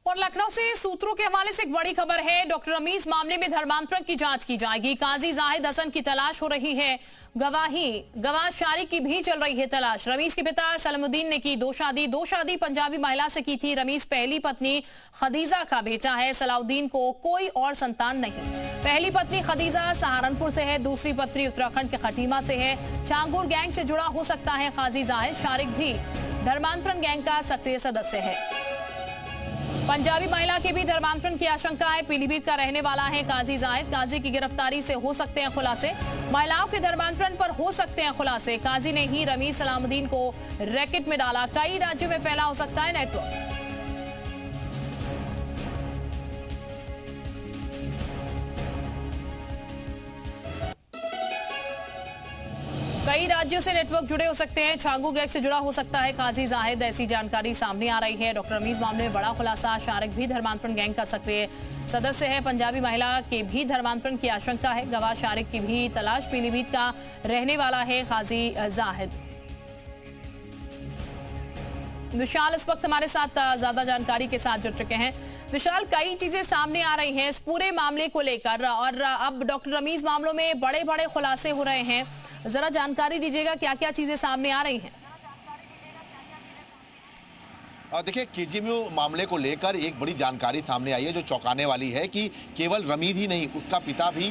और लखनऊ से सूत्रों के हवाले से एक बड़ी खबर है। डॉक्टर रमीज मामले में धर्मांतरण की जांच की जाएगी। काजी जाहिद हसन की तलाश हो रही है। गवाह शारी की भी चल रही है तलाश। रमीज के पिता सलामुद्दीन ने की दो शादी पंजाबी महिला से की थी। रमीज पहली पत्नी खदीजा का बेटा है। सलाउद्दीन को कोई और संतान नहीं। पहली पत्नी खदीजा सहारनपुर से है, दूसरी पत्नी उत्तराखंड के खटीमा से है। छांगुर गैंग से जुड़ा हो सकता है काजी जाहिद। शारिक भी धर्मांतरण गैंग का सक्रिय सदस्य है। पंजाबी महिला के भी धर्मांतरण की आशंका है। पीलीभीत का रहने वाला है काजी जाहिद। काजी की गिरफ्तारी से हो सकते हैं खुलासे। महिलाओं के धर्मांतरण पर हो सकते हैं खुलासे। काजी ने ही रमीज सलामुद्दीन को रैकेट में डाला। कई राज्यों में फैला हो सकता है नेटवर्क। कई राज्यों से नेटवर्क जुड़े हो सकते हैं। छांगू गैंग से जुड़ा हो सकता है काजी जाहिद। ऐसी जानकारी सामने आ रही है। डॉक्टर रमीज मामले में बड़ा खुलासा। शारिक भी धर्मांतरण गैंग का सक्रिय सदस्य है। पंजाबी महिला के भी धर्मांतरण की आशंका है। गवाह शारिक की भी तलाश। पीलीभीत का रहने वाला है काजी जाहिद। विशाल इस वक्त हमारे साथ ज्यादा जानकारी के साथ जुड़ चुके हैं। विशाल, कई चीजें सामने आ रही हैं इस पूरे मामले को लेकर और अब डॉक्टर रमीज मामलों में बड़े बड़े खुलासे हो रहे हैं। जरा जानकारी दीजिएगा क्या क्या चीजें सामने आ रही हैं। देखिए, केजीएमयू मामले को लेकर एक बड़ी जानकारी सामने आई है जो चौंकाने वाली है कि केवल रमीज ही नहीं, उसका पिता भी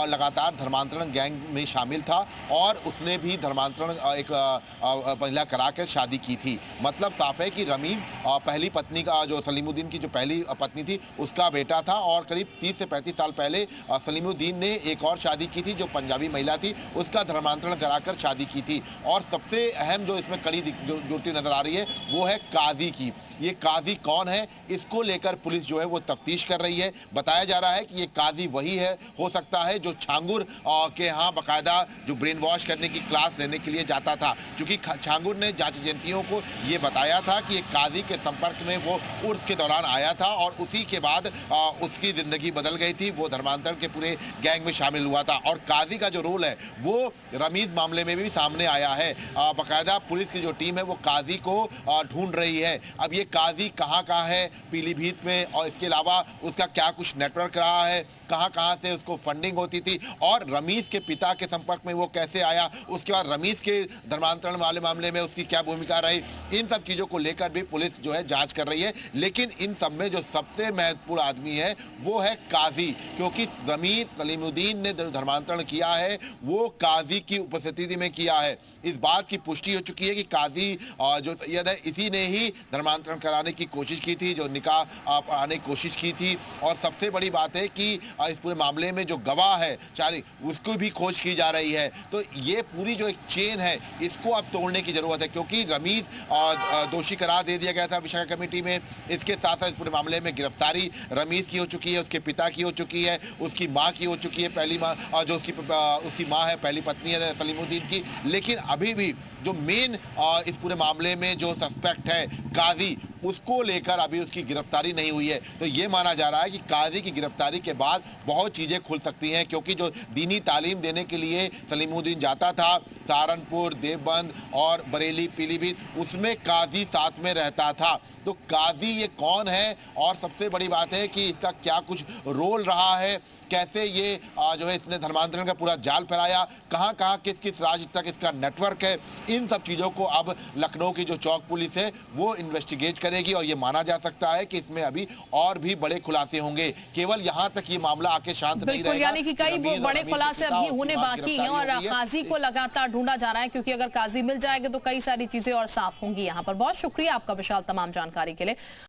लगातार धर्मांतरण गैंग में शामिल था और उसने भी धर्मांतरण एक महिला कराकर शादी की थी। मतलब साफ है कि रमीज पहली पत्नी का जो सलीमुद्दीन की जो पहली पत्नी थी उसका बेटा था और करीब 30 से 35 साल पहले सलीमुद्दीन ने एक और शादी की थी जो पंजाबी महिला थी, उसका धर्मांतरण कराकर शादी की थी। और सबसे अहम जो इसमें कड़ी जुड़ती नजर आ रही है वो है काजी की। ये काजी कौन है, इसको लेकर पुलिस जो है वो तफ्तीश कर रही है। बताया जा रहा है कि ये काजी वही है, हो सकता है जो छांगुर के यहाँ बाकायदा जो ब्रेन वॉश करने की क्लास लेने के लिए जाता था। क्योंकि छांगुर ने जांच एजेंसियों को ये बताया था कि एक काजी के संपर्क में वो उर्स के दौरान आया था और उसी के बाद उसकी ज़िंदगी बदल गई थी। वो धर्मांतरण के पूरे गैंग में शामिल हुआ था और काजी का जो रोल है वो रमीज मामले में भी सामने आया है। बाकायदा पुलिस की जो टीम है वो काजी को ढूंढ रही है। अब ये काजी कहाँ है पीलीभीत में, और इसके अलावा उसका क्या कुछ नेटवर्क रहा है, कहाँ से उसको फंडिंग होती थी और रमीज के पिता के संपर्क में वो कैसे आया, उसके बाद रमीज के धर्मांतरण वाले मामले में उसकी क्या भूमिका रही, इन सब चीज़ों को लेकर भी पुलिस जो है जांच कर रही है। लेकिन इन सब में जो सबसे महत्वपूर्ण आदमी है वो है काजी, क्योंकि रमीज सलीमुद्दीन ने जो धर्मांतरण किया है वो काजी की उपस्थिति में किया है। इस बात की पुष्टि हो चुकी है कि काजी जो सैयद है इसी ने ही धर्मांतरण कराने की कोशिश की थी, जो निकाह आने की कोशिश की थी। और सबसे बड़ी बात है कि इस पूरे मामले में जो गवाह है चारी, उसको भी खोज की जा रही है। तो ये पूरी जो एक चेन है इसको अब तोड़ने की जरूरत है, क्योंकि रमीज दोषी करार दे दिया गया था विशाखा कमेटी में। इसके साथ साथ इस पूरे मामले में गिरफ्तारी रमीज की हो चुकी है, उसके पिता की हो चुकी है, उसकी माँ की हो चुकी है, पहली माँ जो उसकी माँ है, पहली पत्नी है सलीमुद्दीन की। लेकिन अभी भी जो मेन इस पूरे मामले में जो सस्पेक्ट है काजी, उसको लेकर अभी उसकी गिरफ्तारी नहीं हुई है। तो ये माना जा रहा है कि काजी की गिरफ्तारी के बाद बहुत चीज़ें खुल सकती हैं, क्योंकि जो दीनी तालीम देने के लिए सलीमुद्दीन जाता था सहारनपुर, देवबंद और बरेली, पीलीभीत, उसमें काजी साथ में रहता था। तो काजी ये कौन है और सबसे बड़ी बात है कि इसका क्या कुछ रोल रहा है, कैसे ये जो है इसने धर्मांतरण का पूरा जाल फैलाया, कहाँ किस राज्य तक इसका नेटवर्क है, इन सब चीज़ों को अब लखनऊ की जो चौक पुलिस है वो इन्वेस्टिगेट करेगी। और ये माना जा सकता है कि इसमें अभी और भी बड़े खुलासे होंगे। केवल यहाँ तक ये मामला आके शांत नहीं रहेगा, यानी कि कई बड़े खुलासे अभी होने बाकी हैं और काजी को लगातार ढूंढा जा रहा है, क्योंकि अगर काजी मिल जाएगा तो कई सारी चीजें और साफ होंगी। यहाँ पर बहुत शुक्रिया आपका विशाल तमाम जानकारी के लिए।